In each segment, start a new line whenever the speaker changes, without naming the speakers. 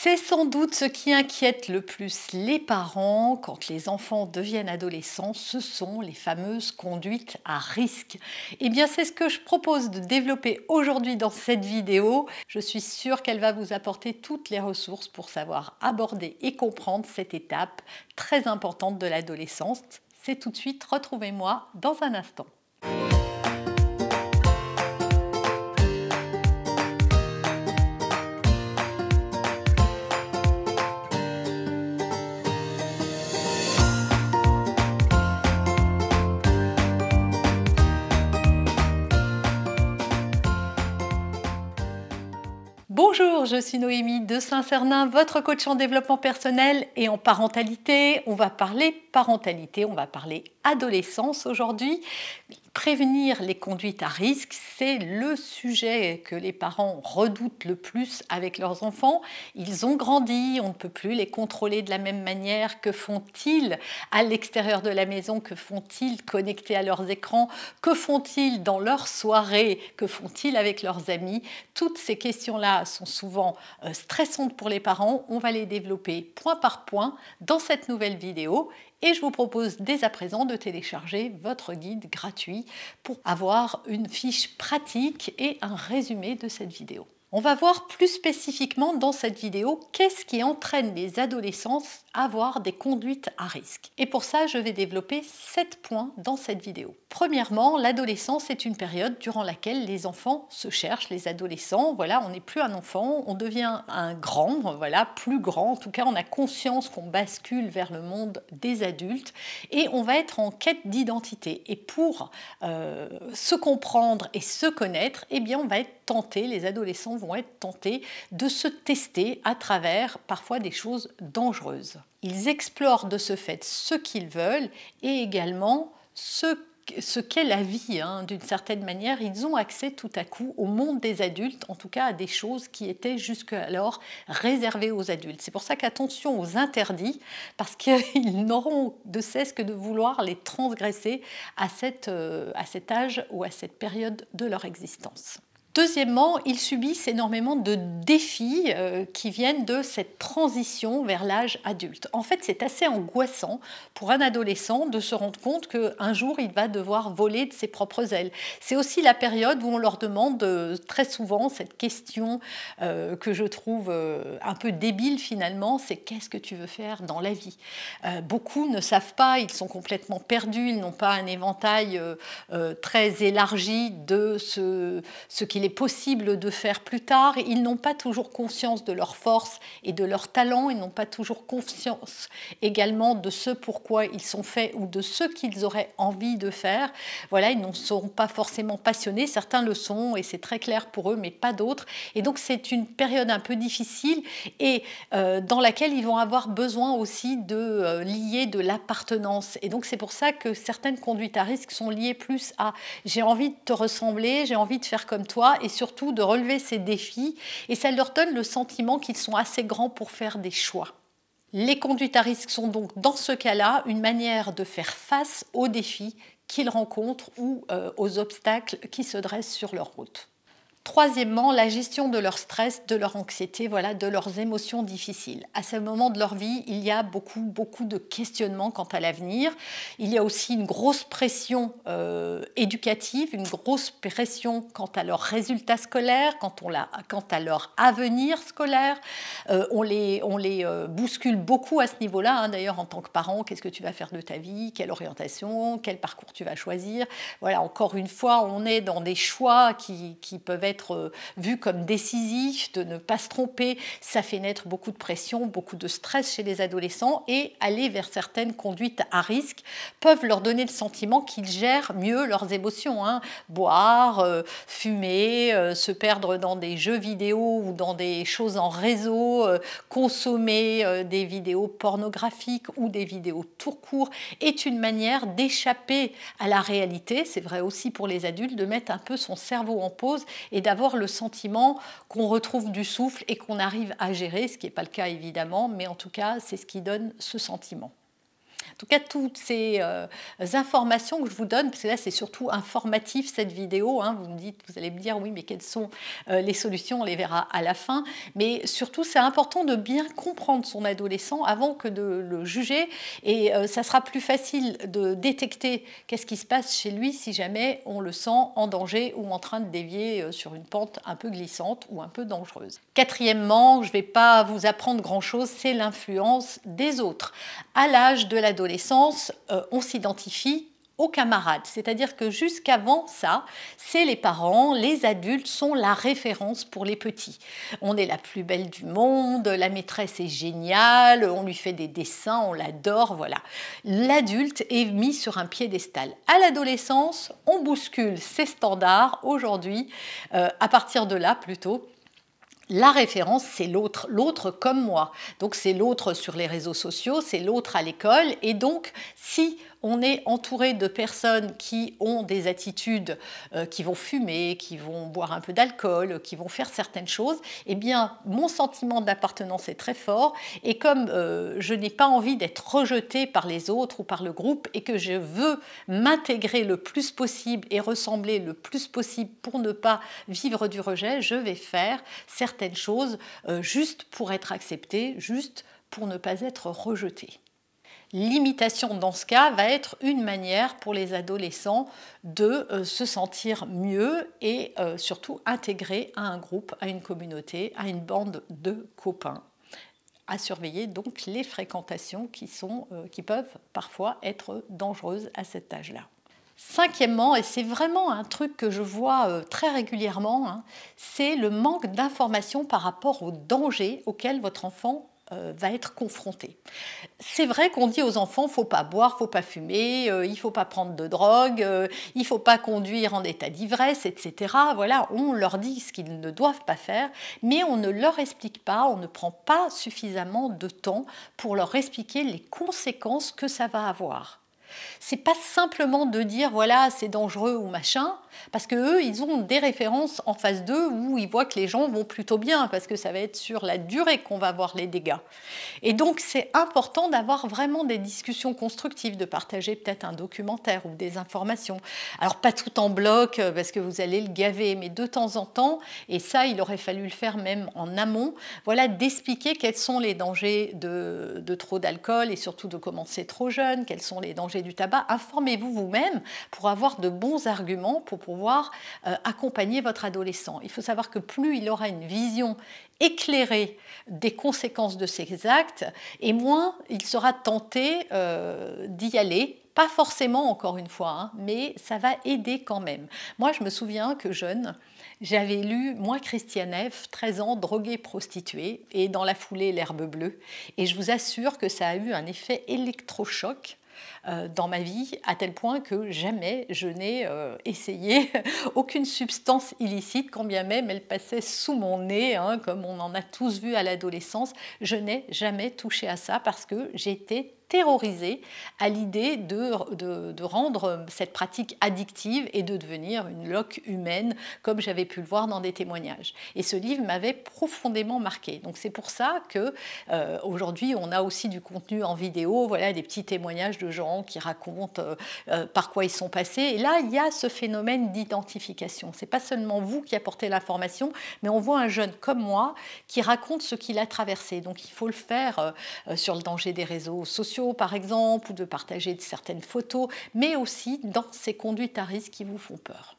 C'est sans doute ce qui inquiète le plus les parents quand les enfants deviennent adolescents, ce sont les fameuses conduites à risque. Eh bien, c'est ce que je propose de développer aujourd'hui dans cette vidéo. Je suis sûre qu'elle va vous apporter toutes les ressources pour savoir aborder et comprendre cette étape très importante de l'adolescence. C'est tout de suite, retrouvez-moi dans un instant. Bonjour, je suis Noémie de Saint-Cernin, votre coach en développement personnel et en parentalité. On va parler parentalité, on va parler adolescence aujourd'hui. Prévenir les conduites à risque, c'est le sujet que les parents redoutent le plus avec leurs enfants. Ils ont grandi, on ne peut plus les contrôler de la même manière. Que font-ils à l'extérieur de la maison? Que font-ils connectés à leurs écrans? Que font-ils dans leurs soirées? Que font-ils avec leurs amis? Toutes ces questions-là sont souvent stressantes pour les parents. On va les développer point par point dans cette nouvelle vidéo. Et je vous propose dès à présent de télécharger votre guide gratuit pour avoir une fiche pratique et un résumé de cette vidéo. On va voir plus spécifiquement dans cette vidéo qu'est-ce qui entraîne les adolescents à avoir des conduites à risque. Et pour ça, je vais développer 7 points dans cette vidéo. Premièrement, l'adolescence est une période durant laquelle les enfants se cherchent, les adolescents. Voilà, on n'est plus un enfant, on devient un grand, voilà, plus grand. En tout cas, on a conscience qu'on bascule vers le monde des adultes et on va être en quête d'identité. Et pour se comprendre et se connaître, eh bien, on va être tenté, les adolescents vont être tentés de se tester à travers parfois des choses dangereuses. Ils explorent de ce fait ce qu'ils veulent et également ce qu'est la vie. D'une certaine manière, ils ont accès tout à coup au monde des adultes, en tout cas à des choses qui étaient jusqu'alors réservées aux adultes. C'est pour ça qu'attention aux interdits, parce qu'ils n'auront de cesse que de vouloir les transgresser à cet âge ou à cette période de leur existence. Deuxièmement, ils subissent énormément de défis qui viennent de cette transition vers l'âge adulte. En fait, c'est assez angoissant pour un adolescent de se rendre compte qu'un jour, il va devoir voler de ses propres ailes. C'est aussi la période où on leur demande très souvent cette question que je trouve un peu débile finalement, c'est qu'est-ce que tu veux faire dans la vie? Beaucoup ne savent pas, ils sont complètement perdus, ils n'ont pas un éventail très élargi de ce qu'il est possible de faire plus tard. Ils n'ont pas toujours conscience de leurs forces et de leurs talents, ils n'ont pas toujours conscience également de ce pourquoi ils sont faits ou de ce qu'ils auraient envie de faire. Voilà, ils ne sont pas forcément passionnés, certains le sont et c'est très clair pour eux, mais pas d'autres. Et donc c'est une période un peu difficile et dans laquelle ils vont avoir besoin aussi de lier de l'appartenance. Et donc c'est pour ça que certaines conduites à risque sont liées plus à j'ai envie de te ressembler, j'ai envie de faire comme toi et surtout de relever ces défis et ça leur donne le sentiment qu'ils sont assez grands pour faire des choix. Les conduites à risque sont donc dans ce cas-là une manière de faire face aux défis qu'ils rencontrent ou aux obstacles qui se dressent sur leur route. Troisièmement, la gestion de leur stress, de leur anxiété, voilà, de leurs émotions difficiles. À ce moment de leur vie, il y a beaucoup de questionnements quant à l'avenir. Il y a aussi une grosse pression éducative, une grosse pression quant à leurs résultats scolaires, quant à leur avenir scolaire. On les bouscule beaucoup à ce niveau-là. D'ailleurs, en tant que parent, qu'est-ce que tu vas faire de ta vie? Quelle orientation? Quel parcours tu vas choisir? Voilà, encore une fois, on est dans des choix qui peuvent être vu comme décisif, de ne pas se tromper, ça fait naître beaucoup de pression, beaucoup de stress chez les adolescents et aller vers certaines conduites à risque peuvent leur donner le sentiment qu'ils gèrent mieux leurs émotions. Boire, fumer, se perdre dans des jeux vidéo ou dans des choses en réseau, consommer des vidéos pornographiques ou des vidéos tout court est une manière d'échapper à la réalité. C'est vrai aussi pour les adultes de mettre un peu son cerveau en pause et d'avoir le sentiment qu'on retrouve du souffle et qu'on arrive à gérer, ce qui n'est pas le cas évidemment, mais en tout cas, c'est ce qui donne ce sentiment. tout cas, toutes ces informations que je vous donne, parce que là, c'est surtout informatif cette vidéo, hein, vous allez me dire, oui, mais quelles sont les solutions, on les verra à la fin. Mais surtout, c'est important de bien comprendre son adolescent avant que de le juger. Et ça sera plus facile de détecter qu'est-ce qui se passe chez lui si jamais on le sent en danger ou en train de dévier sur une pente un peu glissante ou un peu dangereuse. Quatrièmement, je ne vais pas vous apprendre grand-chose, c'est l'influence des autres. À l'âge de l'adolescence, on s'identifie aux camarades, c'est-à-dire que jusqu'avant ça, c'est les parents, les adultes sont la référence pour les petits. On est la plus belle du monde, la maîtresse est géniale, on lui fait des dessins, on l'adore, voilà. L'adulte est mis sur un piédestal. À l'adolescence, on bouscule ces standards aujourd'hui, à partir de là plutôt. La référence, c'est l'autre, l'autre comme moi. Donc c'est l'autre sur les réseaux sociaux, c'est l'autre à l'école. Et donc, si on est entouré de personnes qui ont des attitudes, qui vont fumer, qui vont boire un peu d'alcool, qui vont faire certaines choses, eh bien, mon sentiment d'appartenance est très fort. Et comme je n'ai pas envie d'être rejetée par les autres ou par le groupe et que je veux m'intégrer le plus possible et ressembler le plus possible pour ne pas vivre du rejet, je vais faire certaines choses juste pour être acceptée, juste pour ne pas être rejetée. L'imitation dans ce cas va être une manière pour les adolescents de se sentir mieux et surtout intégrés à un groupe, à une communauté, à une bande de copains. À surveiller donc les fréquentations qui peuvent parfois être dangereuses à cet âge-là. Cinquièmement, et c'est vraiment un truc que je vois très régulièrement, hein, c'est le manque d'informations par rapport aux dangers auxquels votre enfant va être confronté. C'est vrai qu'on dit aux enfants, il ne faut pas boire, il ne faut pas fumer, il ne faut pas prendre de drogue, il ne faut pas conduire en état d'ivresse, etc. Voilà, on leur dit ce qu'ils ne doivent pas faire, mais on ne leur explique pas, on ne prend pas suffisamment de temps pour leur expliquer les conséquences que ça va avoir. C'est pas simplement de dire voilà c'est dangereux ou machin, parce que eux ils ont des références en face d'eux où ils voient que les gens vont plutôt bien, parce que ça va être sur la durée qu'on va voir les dégâts. Et donc c'est important d'avoir vraiment des discussions constructives, de partager peut-être un documentaire ou des informations. Alors pas tout en bloc parce que vous allez le gaver, mais de temps en temps, et ça il aurait fallu le faire même en amont, voilà, d'expliquer quels sont les dangers de trop d'alcool et surtout de commencer trop jeune, quels sont les dangers du tabac. Informez-vous vous-même pour avoir de bons arguments pour pouvoir accompagner votre adolescent. Il faut savoir que plus il aura une vision éclairée des conséquences de ses actes, et moins il sera tenté d'y aller. Pas forcément, encore une fois, hein, mais ça va aider quand même. Moi, je me souviens que jeune, j'avais lu Moi, Christiane F., 13 ans, droguée, prostituée, et dans la foulée, L'herbe bleue. Et je vous assure que ça a eu un effet électrochoc dans ma vie, à tel point que jamais je n'ai essayé aucune substance illicite, quand bien même elle passait sous mon nez, hein, comme on en a tous vu à l'adolescence. Je n'ai jamais touché à ça parce que j'étais terrorisée à l'idée de rendre cette pratique addictive et de devenir une loque humaine, comme j'avais pu le voir dans des témoignages. Et ce livre m'avait profondément marquée. Donc c'est pour ça que aujourd'hui on a aussi du contenu en vidéo, voilà, des petits témoignages de gens qui racontent par quoi ils sont passés. Et là, il y a ce phénomène d'identification. C'est pas seulement vous qui apportez l'information, mais on voit un jeune comme moi qui raconte ce qu'il a traversé. Donc il faut le faire sur le danger des réseaux sociaux, par exemple, ou de partager certaines photos, mais aussi dans ces conduites à risque qui vous font peur.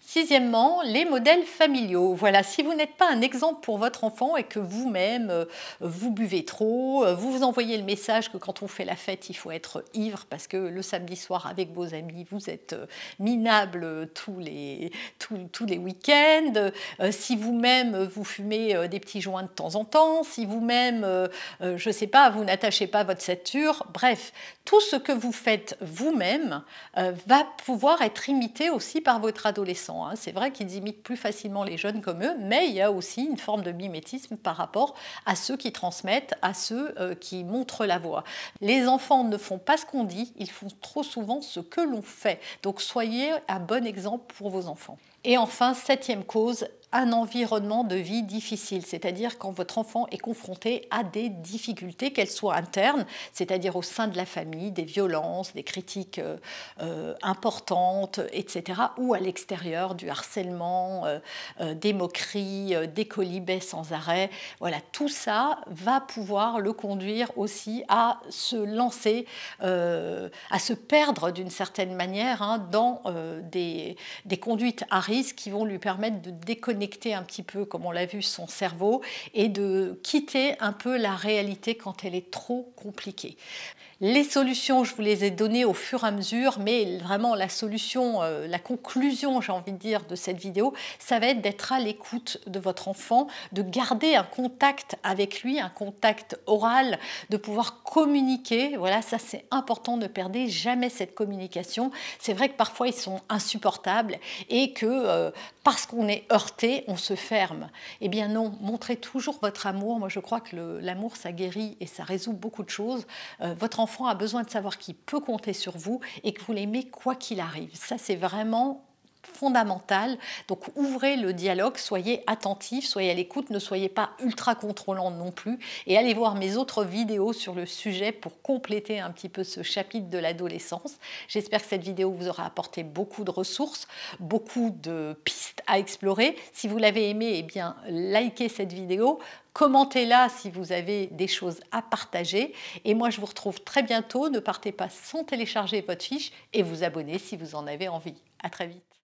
Sixièmement, les modèles familiaux. Voilà, si vous n'êtes pas un exemple pour votre enfant et que vous-même, vous buvez trop, vous vous envoyez le message que quand on fait la fête, il faut être ivre parce que le samedi soir avec vos amis, vous êtes minable tous les week-ends, si vous-même, vous fumez des petits joints de temps en temps, si vous-même, je ne sais pas, vous n'attachez pas votre ceinture, bref, tout ce que vous faites vous-même va pouvoir être imité aussi par votre adolescent. C'est vrai qu'ils imitent plus facilement les jeunes comme eux, mais il y a aussi une forme de mimétisme par rapport à ceux qui transmettent, à ceux qui montrent la voie. Les enfants ne font pas ce qu'on dit, ils font trop souvent ce que l'on fait. Donc soyez un bon exemple pour vos enfants. Et enfin, septième cause, un environnement de vie difficile, c'est-à-dire quand votre enfant est confronté à des difficultés, qu'elles soient internes, c'est-à-dire au sein de la famille, des violences, des critiques importantes, etc., ou à l'extérieur, du harcèlement, des moqueries, des colibets sans arrêt. Voilà, tout ça va pouvoir le conduire aussi à se lancer, à se perdre d'une certaine manière hein, dans des conduites à risque qui vont lui permettre de déconnecter un petit peu, comme on l'a vu, son cerveau et de quitter un peu la réalité quand elle est trop compliquée. Les solutions, je vous les ai données au fur et à mesure, mais vraiment la solution, la conclusion, j'ai envie de dire, de cette vidéo, ça va être d'être à l'écoute de votre enfant, de garder un contact avec lui, un contact oral, de pouvoir communiquer. Voilà, ça c'est important, ne perdez jamais cette communication. C'est vrai que parfois ils sont insupportables et que parce qu'on est heurté, on se ferme. Eh bien non, montrez toujours votre amour. Moi je crois que l'amour ça guérit et ça résout beaucoup de choses. Votre enfant a besoin de savoir qu'il peut compter sur vous et que vous l'aimez quoi qu'il arrive. Ça, c'est vraiment fondamental. Donc ouvrez le dialogue, soyez attentifs, soyez à l'écoute, ne soyez pas ultra contrôlant non plus et allez voir mes autres vidéos sur le sujet pour compléter un petit peu ce chapitre de l'adolescence. J'espère que cette vidéo vous aura apporté beaucoup de ressources, beaucoup de pistes à explorer. Si vous l'avez aimé, eh bien likez cette vidéo. Commentez-la si vous avez des choses à partager. Et moi, je vous retrouve très bientôt. Ne partez pas sans télécharger votre fiche et vous abonner si vous en avez envie. À très vite.